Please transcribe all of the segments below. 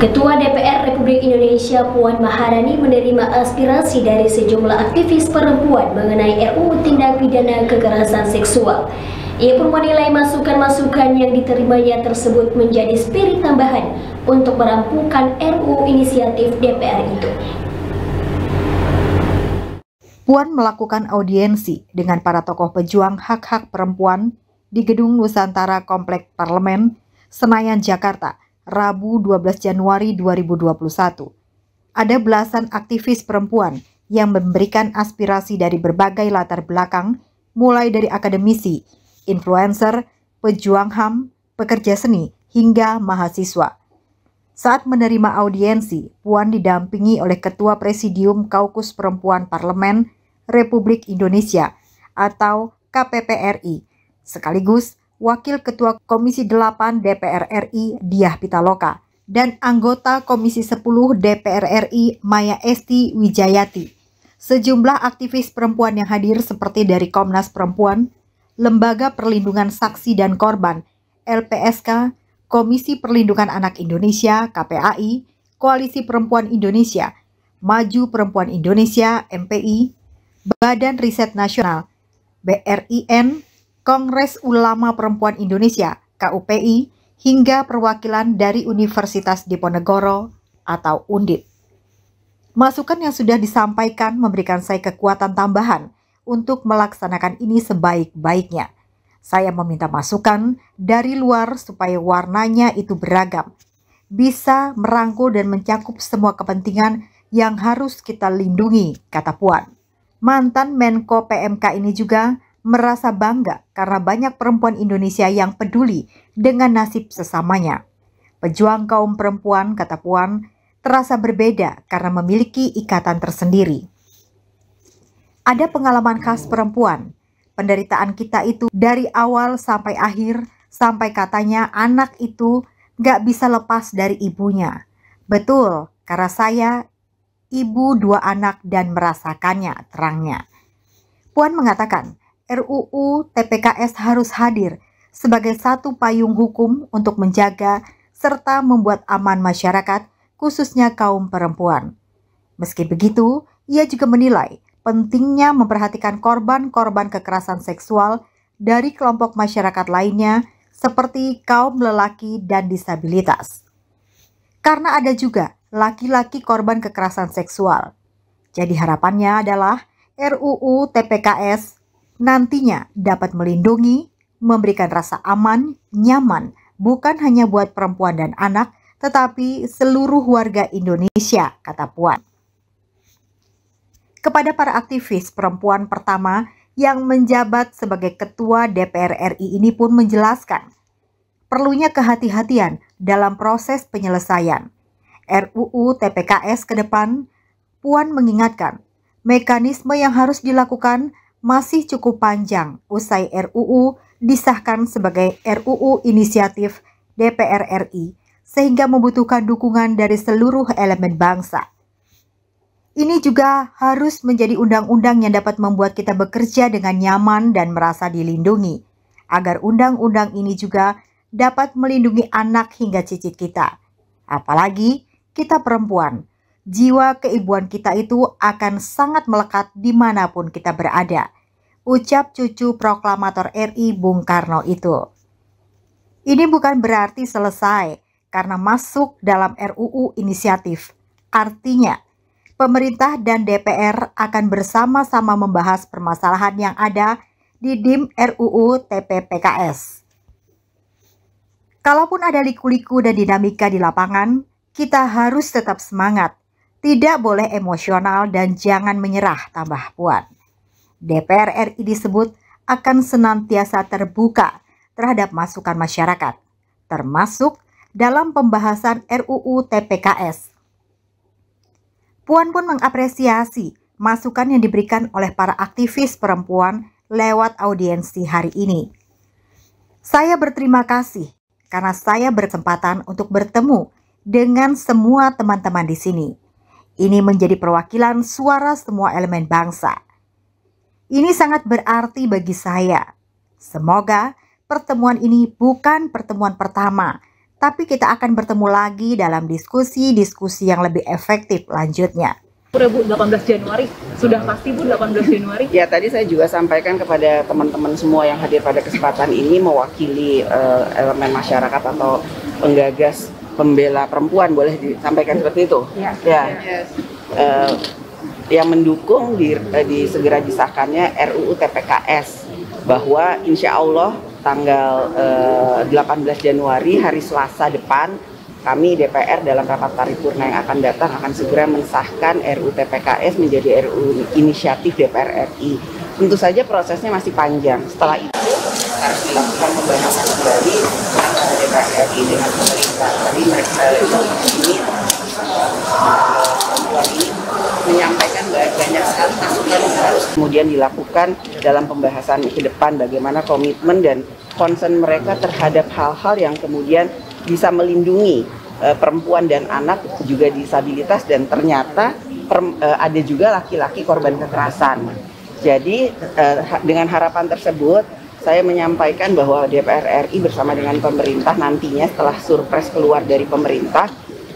Ketua DPR Republik Indonesia Puan Maharani menerima aspirasi dari sejumlah aktivis perempuan mengenai RUU Tindak Pidana Kekerasan Seksual. Ia pun menilai masukan-masukan yang diterimanya tersebut menjadi spirit tambahan untuk merampungkan RUU inisiatif DPR itu. Puan melakukan audiensi dengan para tokoh pejuang hak-hak perempuan di Gedung Nusantara Komplek Parlemen, Senayan, Jakarta, Rabu 12 Januari 2021. Ada belasan aktivis perempuan yang memberikan aspirasi dari berbagai latar belakang, mulai dari akademisi, influencer, pejuang HAM, pekerja seni, hingga mahasiswa. Saat menerima audiensi, Puan didampingi oleh Ketua Presidium Kaukus Perempuan Parlemen Republik Indonesia atau KPPRI, sekaligus Wakil Ketua Komisi 8 DPR RI Diah Pitaloka dan anggota Komisi 10 DPR RI Maya Esti Wijayati. Sejumlah aktivis perempuan yang hadir seperti dari Komnas Perempuan, Lembaga Perlindungan Saksi dan Korban LPSK, Komisi Perlindungan Anak Indonesia KPAI, Koalisi Perempuan Indonesia, Maju Perempuan Indonesia MPI, Badan Riset Nasional BRIN, Kongres Ulama Perempuan Indonesia KUPI, hingga perwakilan dari Universitas Diponegoro atau Undip. Masukan yang sudah disampaikan memberikan saya kekuatan tambahan untuk melaksanakan ini sebaik-baiknya. Saya meminta masukan dari luar supaya warnanya itu beragam, bisa merangkul dan mencakup semua kepentingan yang harus kita lindungi, kata Puan. Mantan Menko PMK ini juga merasa bangga karena banyak perempuan Indonesia yang peduli dengan nasib sesamanya. Pejuang kaum perempuan, kata Puan, terasa berbeda karena memiliki ikatan tersendiri. Ada pengalaman khas perempuan. Penderitaan kita itu dari awal sampai akhir, sampai katanya anak itu gak bisa lepas dari ibunya. Betul, karena saya ibu 2 anak dan merasakannya, terangnya. Puan mengatakan, RUU TPKS harus hadir sebagai satu payung hukum untuk menjaga serta membuat aman masyarakat, khususnya kaum perempuan. Meski begitu, ia juga menilai pentingnya memperhatikan korban-korban kekerasan seksual dari kelompok masyarakat lainnya seperti kaum lelaki dan disabilitas. Karena ada juga laki-laki korban kekerasan seksual. Jadi harapannya adalah RUU TPKS nantinya dapat melindungi, memberikan rasa aman, nyaman, bukan hanya buat perempuan dan anak, tetapi seluruh warga Indonesia, kata Puan. Kepada para aktivis perempuan pertama yang menjabat sebagai Ketua DPR RI ini pun menjelaskan perlunya kehati-hatian dalam proses penyelesaian RUU TPKS ke depan. Puan mengingatkan mekanisme yang harus dilakukan masih cukup panjang usai RUU disahkan sebagai RUU inisiatif DPR RI, sehingga membutuhkan dukungan dari seluruh elemen bangsa. Ini juga harus menjadi undang-undang yang dapat membuat kita bekerja dengan nyaman dan merasa dilindungi, agar undang-undang ini juga dapat melindungi anak hingga cicit kita. Apalagi kita perempuan, jiwa keibuan kita itu akan sangat melekat dimanapun kita berada, ucap cucu proklamator RI Bung Karno itu. Ini bukan berarti selesai karena masuk dalam RUU inisiatif. Artinya, pemerintah dan DPR akan bersama-sama membahas permasalahan yang ada di DIM RUU TPPKS. Kalaupun ada liku-liku dan dinamika di lapangan, kita harus tetap semangat. Tidak boleh emosional dan jangan menyerah, tambah Puan. DPR RI disebut akan senantiasa terbuka terhadap masukan masyarakat, termasuk dalam pembahasan RUU TPKS. Puan pun mengapresiasi masukan yang diberikan oleh para aktivis perempuan lewat audiensi hari ini. Saya berterima kasih karena saya berkesempatan untuk bertemu dengan semua teman-teman di sini. Ini menjadi perwakilan suara semua elemen bangsa. Ini sangat berarti bagi saya. Semoga pertemuan ini bukan pertemuan pertama, tapi kita akan bertemu lagi dalam diskusi-diskusi yang lebih efektif lanjutnya. Bu, 18 Januari, sudah pasti Bu 18 Januari? Ya, tadi saya juga sampaikan kepada teman-teman semua yang hadir pada kesempatan ini mewakili elemen masyarakat atau penggagas pembela perempuan, boleh disampaikan seperti itu? Ya. Yang mendukung segera disahkannya RUU TPKS, bahwa insya Allah tanggal 18 Januari hari Selasa depan kami DPR dalam rapat paripurna yang akan datang akan segera mensahkan RUU TPKS menjadi RUU inisiatif DPR RI. Tentu saja prosesnya masih panjang. Setelah itu harus dilakukan pembahasan kembali antara DPR RI dengan pemerintah. Tadi mereka ini menyampaikan banyak sekali masukan yang harus kemudian dilakukan dalam pembahasan ke depan, bagaimana komitmen dan concern mereka terhadap hal-hal yang kemudian bisa melindungi perempuan dan anak juga disabilitas, dan ternyata ada juga laki-laki korban kekerasan. Jadi dengan harapan tersebut saya menyampaikan bahwa DPR RI bersama dengan pemerintah nantinya setelah surpres keluar dari pemerintah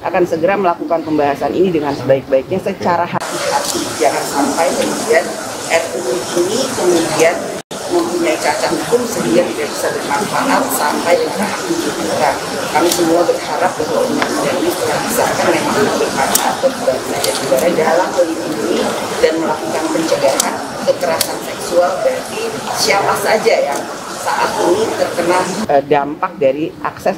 akan segera melakukan pembahasan ini dengan sebaik-baiknya secara hati-hati. Jangan sampai kemudian RUU ini kemudian mempunyai cacat hukum sehingga tidak bisa bermanfaat sampai dengan tahap penyidikan. Kami semua berharap bahwa undang-undang ini setelah disahkan memang bermanfaat bagi bangsa dan negara dalam melindungi dan melakukan pencegahan kekerasan seksual bagi siapa saja yang saat ini terkena dampak dari akses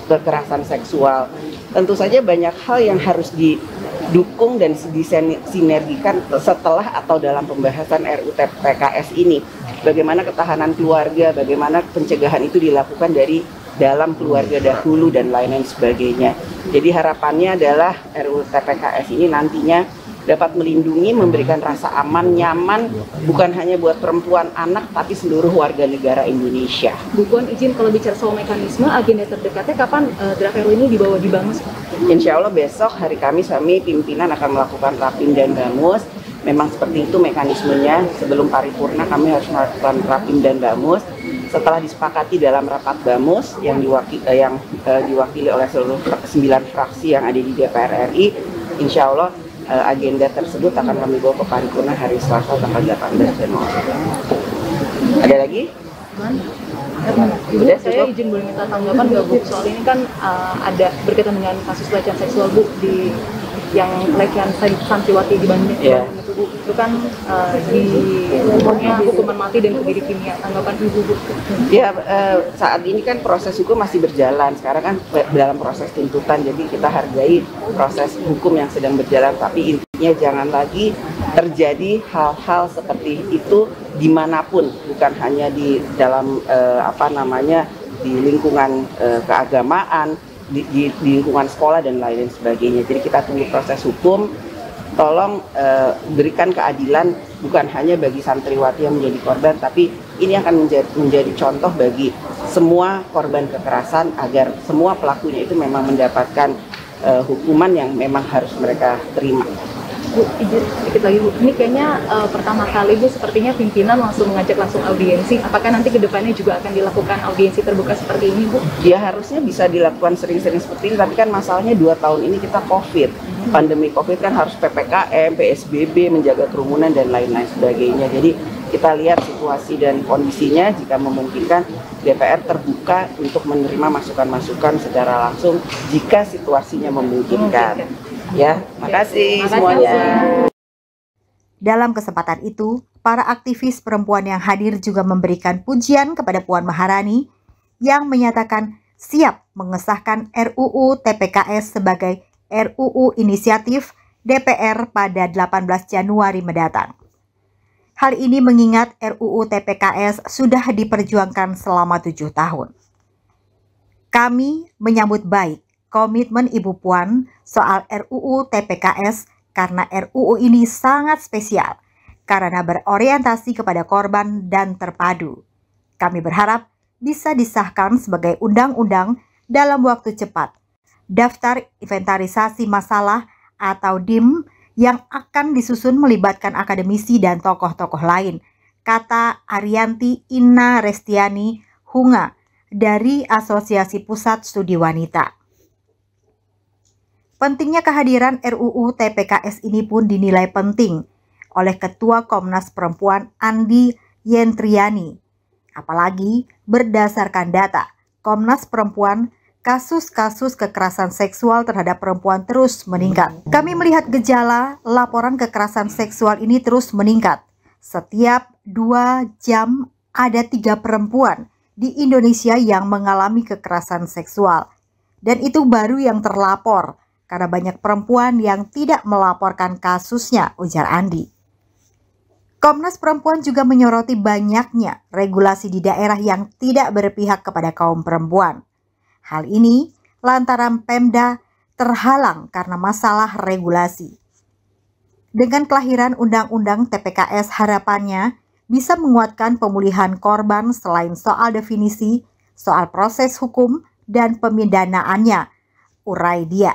kekerasan seksual. Tentu saja banyak hal yang harus didukung dan disinergikan setelah atau dalam pembahasan RUU TPKS ini. Bagaimana ketahanan keluarga, bagaimana pencegahan itu dilakukan dari dalam keluarga dahulu dan lain-lain sebagainya. Jadi harapannya adalah RUU TPKS ini nantinya dapat melindungi, memberikan rasa aman, nyaman, bukan hanya buat perempuan, anak, tapi seluruh warga negara Indonesia. Bu Puan, izin kalau bicara soal mekanisme, agenda terdekatnya kapan draft RUU ini dibawa di Bamus? Insya Allah besok hari Kamis kami pimpinan akan melakukan Rapim dan Bamus. Memang seperti itu mekanismenya, sebelum paripurna kami harus melakukan Rapim dan Bamus. Setelah disepakati dalam rapat Bamus yang diwakili oleh seluruh 9 fraksi yang ada di DPR RI, insya Allah agenda tersebut akan kami bawa ke paripurna hari Selasa tanggal 18 Januari. Ada lagi? Udah, saya izin boleh minta tanggapan nggak Bu? Soal ini kan ada berkaitan dengan kasus pelecehan seksual Bu di yang pelecehan santriwati di Bandung. Yeah. Itu kan hukuman mati dan kebiri kimia. Tanggapan Ibu Bu? Ya, saat ini kan proses hukum masih berjalan. Sekarang kan dalam proses tuntutan, jadi kita hargai proses hukum yang sedang berjalan. Tapi intinya jangan lagi terjadi hal-hal seperti itu dimanapun, bukan hanya di dalam di lingkungan keagamaan, di lingkungan sekolah dan lain sebagainya. Jadi kita tunggu proses hukum. Tolong berikan keadilan bukan hanya bagi santriwati yang menjadi korban, tapi ini akan menjadi contoh bagi semua korban kekerasan agar semua pelakunya itu memang mendapatkan hukuman yang memang harus mereka terima. Bu, izin sedikit lagi Bu, ini kayaknya pertama kali Bu sepertinya pimpinan langsung mengajak langsung audiensi. Apakah nanti kedepannya juga akan dilakukan audiensi terbuka seperti ini Bu? Ya harusnya bisa dilakukan sering-sering seperti ini, tapi kan masalahnya 2 tahun ini kita COVID. Pandemi COVID kan harus PPKM, PSBB, menjaga kerumunan dan lain-lain sebagainya. Jadi kita lihat situasi dan kondisinya, jika memungkinkan DPR terbuka untuk menerima masukan-masukan secara langsung jika situasinya memungkinkan. Ya, makasih semuanya. Dalam kesempatan itu, para aktivis perempuan yang hadir juga memberikan pujian kepada Puan Maharani yang menyatakan siap mengesahkan RUU TPKS sebagai RUU inisiatif DPR pada 18 Januari mendatang. Hal ini mengingat RUU TPKS sudah diperjuangkan selama 7 tahun. Kami menyambut baik komitmen Ibu Puan soal RUU TPKS karena RUU ini sangat spesial karena berorientasi kepada korban dan terpadu. Kami berharap bisa disahkan sebagai undang-undang dalam waktu cepat. Daftar inventarisasi masalah atau DIM yang akan disusun melibatkan akademisi dan tokoh-tokoh lain, kata Arianti Inna Restiani Hunga, dari Asosiasi Pusat Studi Wanita. Pentingnya kehadiran RUU TPKS ini pun dinilai penting oleh Ketua Komnas Perempuan Andi Yentriani. Apalagi berdasarkan data Komnas Perempuan, kasus-kasus kekerasan seksual terhadap perempuan terus meningkat. Kami melihat gejala laporan kekerasan seksual ini terus meningkat. Setiap 2 jam ada 3 perempuan di Indonesia yang mengalami kekerasan seksual. Dan itu baru yang terlapor, karena banyak perempuan yang tidak melaporkan kasusnya, ujar Andi. Komnas Perempuan juga menyoroti banyaknya regulasi di daerah yang tidak berpihak kepada kaum perempuan. Hal ini lantaran Pemda terhalang karena masalah regulasi. Dengan kelahiran Undang-Undang TPKS, harapannya bisa menguatkan pemulihan korban selain soal definisi, soal proses hukum, dan pemidanaannya, urai dia.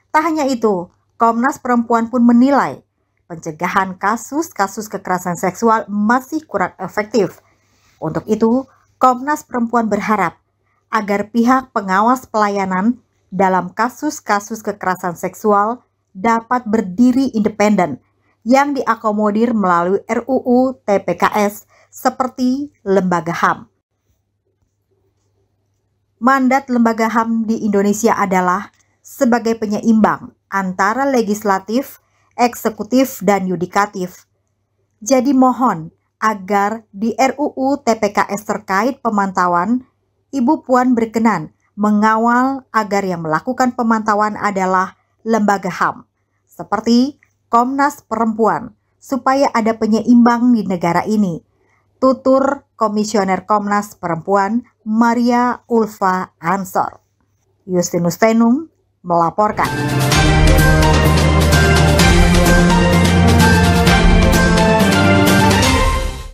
Tak hanya itu, Komnas Perempuan pun menilai pencegahan kasus-kasus kekerasan seksual masih kurang efektif. Untuk itu, Komnas Perempuan berharap agar pihak pengawas pelayanan dalam kasus-kasus kekerasan seksual dapat berdiri independen yang diakomodir melalui RUU TPKS seperti lembaga HAM. Mandat lembaga HAM di Indonesia adalah sebagai penyeimbang antara legislatif, eksekutif, dan yudikatif. Jadi mohon agar di RUU TPKS terkait pemantauan, Ibu Puan berkenan mengawal agar yang melakukan pemantauan adalah lembaga HAM, seperti Komnas Perempuan, supaya ada penyeimbang di negara ini. Tutur Komisioner Komnas Perempuan Maria Ulfa Ansor. Justinus Tenung melaporkan.